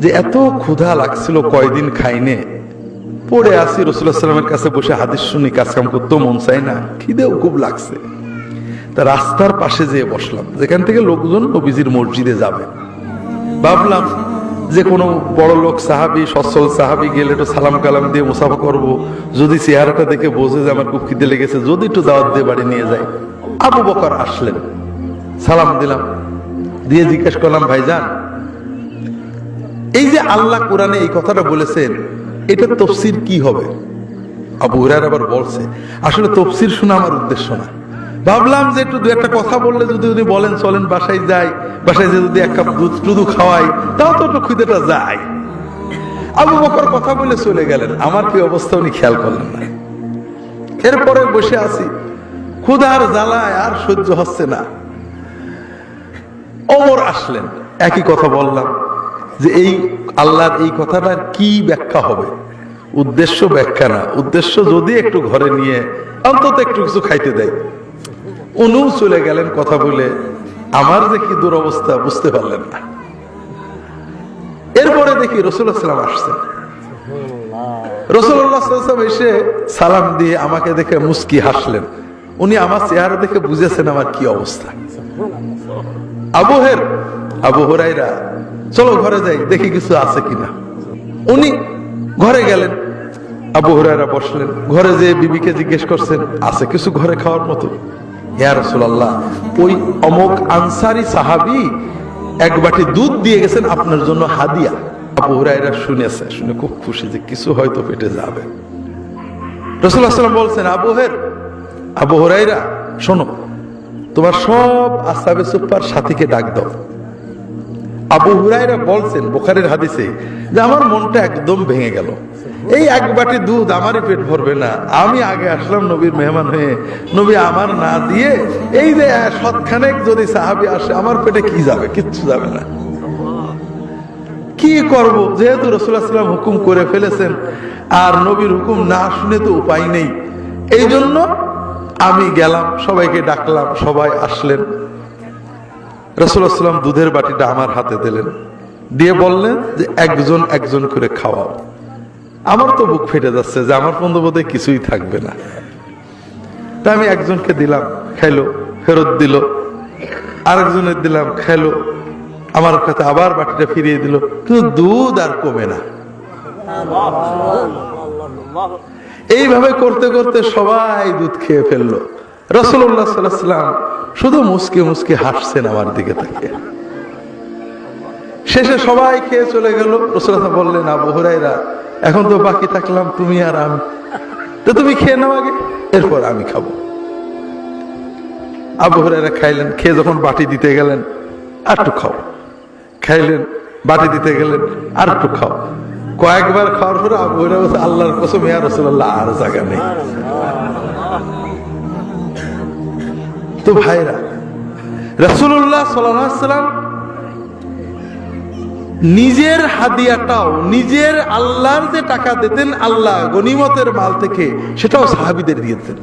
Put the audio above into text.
যে এত ক্ষুধা লাগছিল, কয়দিন খাইনে, পড়ে আসি রাসূলুল্লাহ সাল্লামের কাছে বসে হাদিস শুনি, কাজ কাম করতেও মন চাই না, খিদেও খুব লাগছে। তা রাস্তার পাশে যেয়ে বসলাম, যেখান থেকে লোকজন নবীজির মসজিদে যাবে। ভাবলাম যে কোনো বড় লোক সাহাবি, সচ্ছল সাহাবি গেলে একটু সালাম কালাম দিয়ে মুসাফা করব, যদি চেহারাটা দেখে বোঝে যে আমার খুব খিদে লেগেছে, যদি একটু দাওয়াত দিয়ে বাড়ি নিয়ে যায়। আবু বকর আসলেন, সালাম দিলাম, দিয়ে জিজ্ঞেস করলাম, ভাইজান এই যে আল্লাহ কোরআনে এই কথাটা বলেছেন, এটা তাফসীর কি হবে? আবু হুরায়রা আবার বলছে, আসলে তাফসীর শোনা আমার উদ্দেশ্য না। ভাবলাম যে একটু দু একটা কথা বললে যদি উনি বলেন চলেন বাসায় যাই, বাসায় যে যদি এক কাপ দুধ টুধু খাওয়াই, তাও তো একটু খিদেটা যায়। আবু বকর কথা বলে চলে গেলেন, আমার কি অবস্থা উনি খেয়াল করলেন না। এরপরে বসে আছি, ক্ষুধার জ্বালায় আর সহ্য হচ্ছে না। ওমর আসলেন, একই কথা বললাম যে এই আল্লাহর এই কথাটার কি ব্যাখ্যা হবে? উদ্দেশ্য ব্যাখ্যা না, উদ্দেশ্য যদি একটু ঘরে নিয়ে অন্তত একটু কিছু খাইতে দেয়। উনিও চলে গেলেন কথা বলে, আমার যে কি দুরবস্থা বুঝতে পারলেন না। এরপরে দেখি রাসূলুল্লাহ সাল্লাল্লাহু আলাইহি ওয়াসাল্লাম আসছেন। রাসূলুল্লাহ সাল্লাল্লাহু আলাইহি ওয়াসাল্লাম এসে সালাম দিয়ে আমাকে দেখে মুস্কি হাসলেন। উনি আমার চেহারা দেখে বুঝেছেন আমার কি অবস্থা। আবু হুরায়রা, চলো ঘরে যাই, দেখি কিছু আছে কিনা। উনি ঘরে গেলেন, আবু হুরায়রা বসলেন, ঘরে যেয়ে বিবিকে জিজ্ঞেস করছেন, আছে কিছু ঘরে খাওয়ার মতো? ইয়া রাসূলুল্লাহ, ওই অমুক আনসারী সাহাবী এক বাটি দুধ দিয়ে গেছেন আপনার জন্য হাদিয়া। আবু হুরায়রা শুনেছে, শুনে খুব খুশি যে কিছু হয়তো পেটে যাবে। রাসূলুল্লাহ সাল্লাল্লাহু আলাইহি ওয়াসাল্লাম বলছেন, আবু হুরায়রা শোনো, তোমার সব আসহাবে সুফফার সাথীকে ডাক দাও। আবু হুরায়রা বলছেন বুখারীর হাদিসে যে আমার মনটা একদম ভেঙে গেল। এই এক বাটি দুধ আমারই পেট ভরবে না, আমি আগে আসলাম নবীর মেহমান হয়ে, নবী আমার না দিয়ে এই যে সৎখানেক যদি সাহাবী আসে, আমার পেটে কি যাবে? কিচ্ছু যাবে না। কি করব? যেহেতু রাসূলুল্লাহ সাল্লাল্লাহু আলাইহি ওয়াসাল্লাম হুকুম করে ফেলেছেন, আর নবীর হুকুম না শুনে তো উপায় নেই। এই জন্য আমি গেলাম, সবাইকে ডাকলাম, সবাই আসলেন। রাসূলুল্লাহ সাল্লাল্লাহু আলাইহি ওয়াসাল্লাম দুধের বাটিটা আমার হাতে দিলেন, দিয়ে বললেন যে একজন একজন করে খাওয়াও। আমার তো বুক ফেটে যাচ্ছে যে আমার বন্ধুবোধে কিছুই থাকবে না। তা আমি একজনকে দিলাম, খাইলো, ফেরত দিল। আরেকজনের দিলাম, খাইলো, আমার কাছে আবার বাটিটা ফিরিয়ে দিল, কিন্তু দুধ আর কমে না। এইভাবে করতে করতে সবাই দুধ খেয়ে ফেললো। রাসূলুল্লাহ সাল্লাল্লাহু আলাইহি ওয়াসাল্লাম শুধু মুস্কি মুস্কি হাসছেন আমার দিকে তাকিয়ে। শেষে সবাই খেয়ে চলে গেল। রাসূলুল্লাহ বললেন, আবু হুরায়রা, এখন তো বাকি থাকলাম তুমি আর আমি, তো তুমি খেয়ে নাও আগে, এরপর আমি খাবো। আবু হুরায়রা খাইলেন, খেয়ে যখন বাটি দিতে গেলেন, আর একটু খাও, খাইলেন, বাটি দিতে গেলেন, আর একটু খাও। কয়েকবার খাওয়ার পরে আবু হুরায়রা বলছে, আল্লাহর কসম ইয়া রাসূলুল্লাহ, আর জায়গা নেই। তো ভাইরা, রাসূলুল্লাহ সাল্লাল্লাহু আলাইহি ওয়াসাল্লাম নিজের হাদিয়াটাও, নিজের আল্লাহর যে টাকা দিতেন আল্লাহ গনিমতের মাল থেকে, সেটাও সাহাবীদের দিয়ে দিতেন।